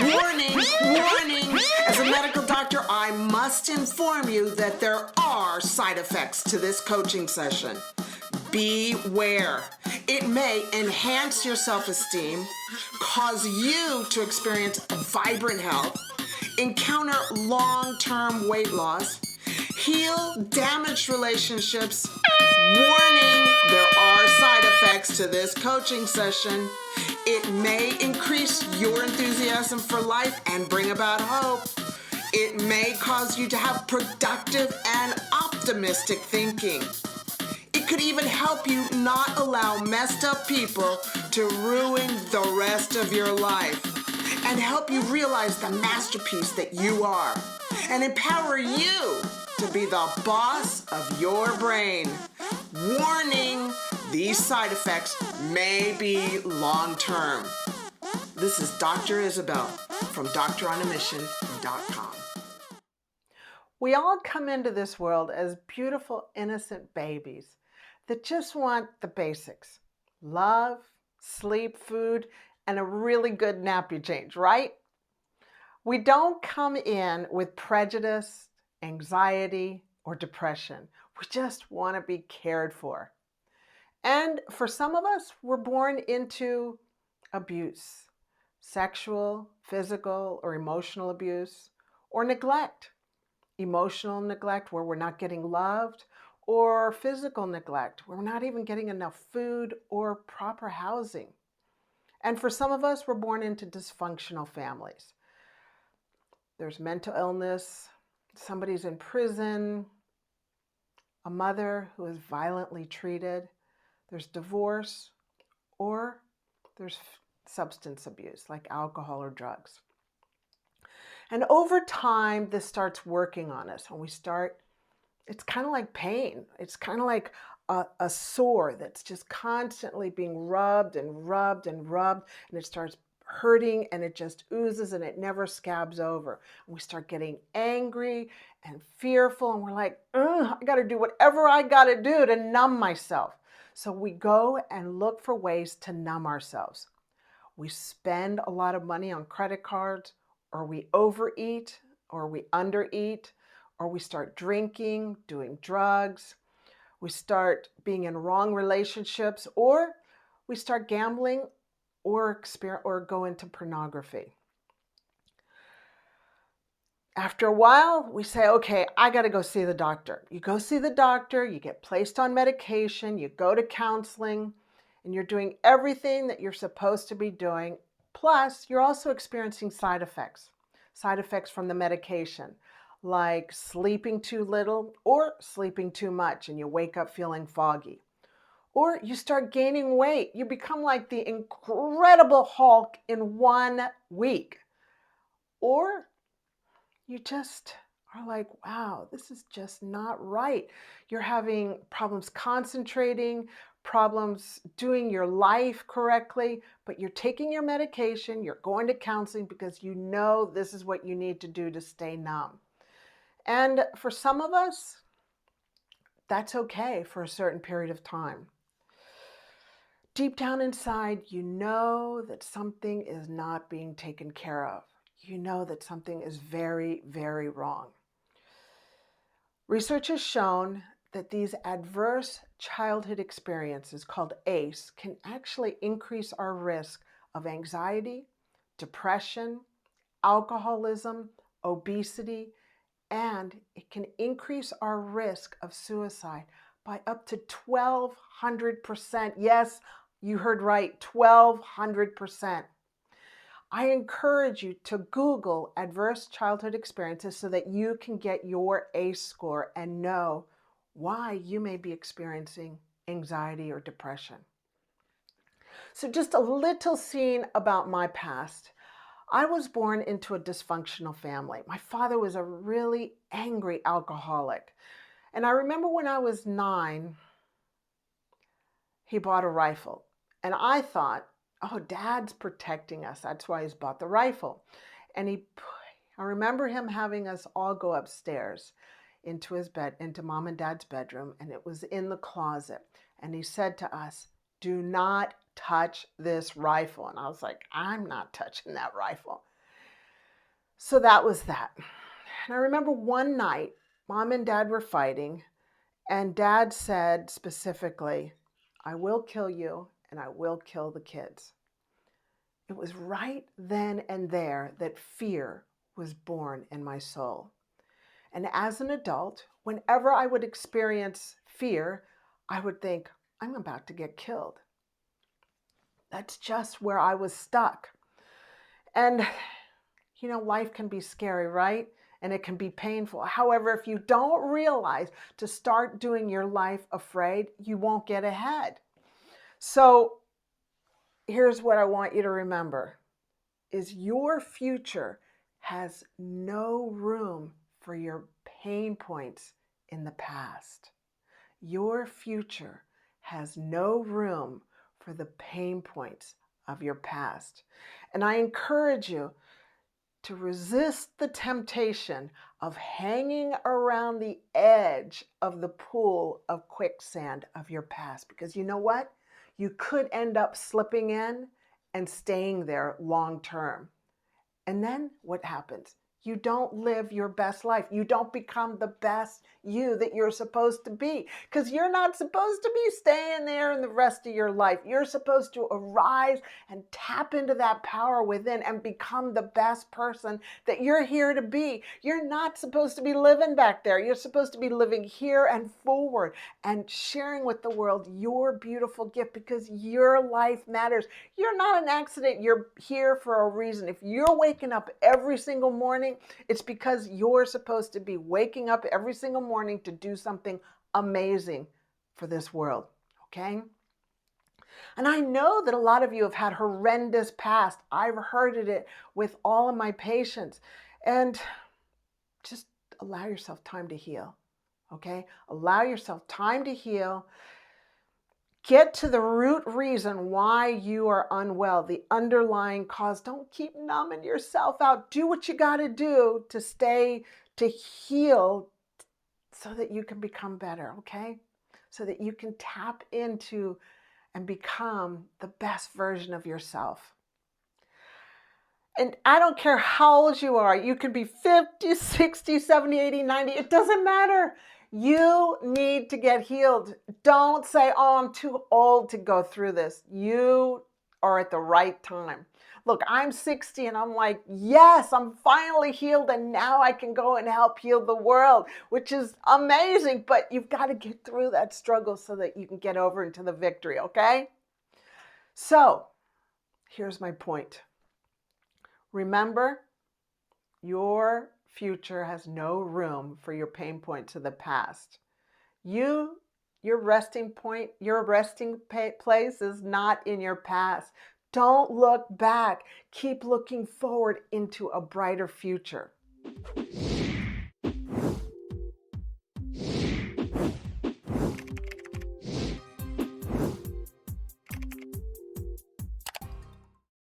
Warning, warning! As a medical doctor, I must inform you that there are side effects to this coaching session. Beware. It may enhance your self-esteem, cause you to experience vibrant health, encounter long-term weight loss, heal damaged relationships. Warning, there are side effects to this coaching session. It may increase your enthusiasm for life and bring about hope. It may cause you to have productive and optimistic thinking. It could even help you not allow messed up people to ruin the rest of your life and help you realize the masterpiece that you are and empower you to be the boss of your brain. Warning, these side effects may be long-term. This is Dr. Isabel from Doctoronamission.com. We all come into this world as beautiful, innocent babies that just want the basics: love, sleep, food, and a really good nappy change, right? We don't come in with prejudice, anxiety, or depression. We just want to be cared for. And for some of us, we're born into abuse, sexual, physical, or emotional abuse, or neglect. Emotional neglect, where we're not getting loved, or physical neglect, where we're not even getting enough food or proper housing. And for some of us, we're born into dysfunctional families. There's mental illness, somebody's in prison, a mother who is violently treated, there's divorce, or there's substance abuse like alcohol or drugs. And over time, this starts working on us. When we start, it's kind of like pain. It's kind of like a sore that's just constantly being rubbed and rubbed and rubbed, and it starts hurting and it just oozes and it never scabs over. And we start getting angry and fearful, and we're like, I got to do whatever I got to do to numb myself. So we go and look for ways to numb ourselves. We spend a lot of money on credit cards, or we overeat, or we undereat, or we start drinking, doing drugs. We start being in wrong relationships, or we start gambling, or go into pornography. After a while, we say, okay, I got to go see the doctor. You go see the doctor, you get placed on medication, you go to counseling, and you're doing everything that you're supposed to be doing. Plus, you're also experiencing side effects from the medication, like sleeping too little or sleeping too much, and you wake up feeling foggy. Or you start gaining weight. You become like the Incredible Hulk in 1 week. Or you just are like, wow, this is just not right. You're having problems concentrating, problems doing your life correctly, but you're taking your medication, you're going to counseling because you know this is what you need to do to stay numb. And for some of us, that's okay for a certain period of time. Deep down inside, you know that something is not being taken care of. You know that something is very, very wrong. Research has shown that these adverse childhood experiences, called ACE, can actually increase our risk of anxiety, depression, alcoholism, obesity, and it can increase our risk of suicide by up to 1,200%. Yes, you heard right, 1,200%. I encourage you to Google adverse childhood experiences so that you can get your ACE score and know why you may be experiencing anxiety or depression. So just a little scene about my past. I was born into a dysfunctional family. My father was a really angry alcoholic. And I remember when I was 9, he bought a rifle. And I thought, oh, Dad's protecting us. That's why he's bought the rifle. And I remember him having us all go upstairs into his bed, into Mom and Dad's bedroom, and it was in the closet. And he said to us, do not touch this rifle. And I was like, I'm not touching that rifle. So that was that. And I remember one night, Mom and Dad were fighting, and Dad said specifically, "I will kill you and I will kill the kids." It was right then and there that fear was born in my soul. And as an adult, whenever I would experience fear, I would think, I'm about to get killed. That's just where I was stuck. And, life can be scary, right? And it can be painful. However, if you don't realize to start doing your life afraid, you won't get ahead. So here's what I want you to remember is your future has no room for your pain points in the past. Your future has no room for the pain points of your past. And I encourage you to resist the temptation of hanging around the edge of the pool of quicksand of your past. Because you know what? You could end up slipping in and staying there long term. And then what happens? You don't live your best life. You don't become the best you that you're supposed to be, because you're not supposed to be staying there in the rest of your life. You're supposed to arise and tap into that power within and become the best person that you're here to be. You're not supposed to be living back there. You're supposed to be living here and forward and sharing with the world your beautiful gift, because your life matters. You're not an accident. You're here for a reason. If you're waking up every single morning, it's because you're supposed to be waking up every single morning to do something amazing for this world, okay? And I know that a lot of you have had horrendous past. I've heard it with all of my patients. And just allow yourself time to heal, okay? Allow yourself time to heal. Get to the root reason why you are unwell, the underlying cause. Don't keep numbing yourself out. Do what you got to do to heal so that you can become better, okay? So that you can tap into and become the best version of yourself. And I don't care how old you are. You can be 50, 60, 70, 80, 90. It doesn't matter. You need to get healed. Don't say, oh, I'm too old to go through this. You are at the right time. Look, I'm 60 and I'm like, yes, I'm finally healed and now I can go and help heal the world, which is amazing. But you've got to get through that struggle so that you can get over into the victory, okay? So here's my point. Remember, your future has no room for your pain points of the past. Your resting point, your resting place is not in your past. Don't look back. Keep looking forward into a brighter future.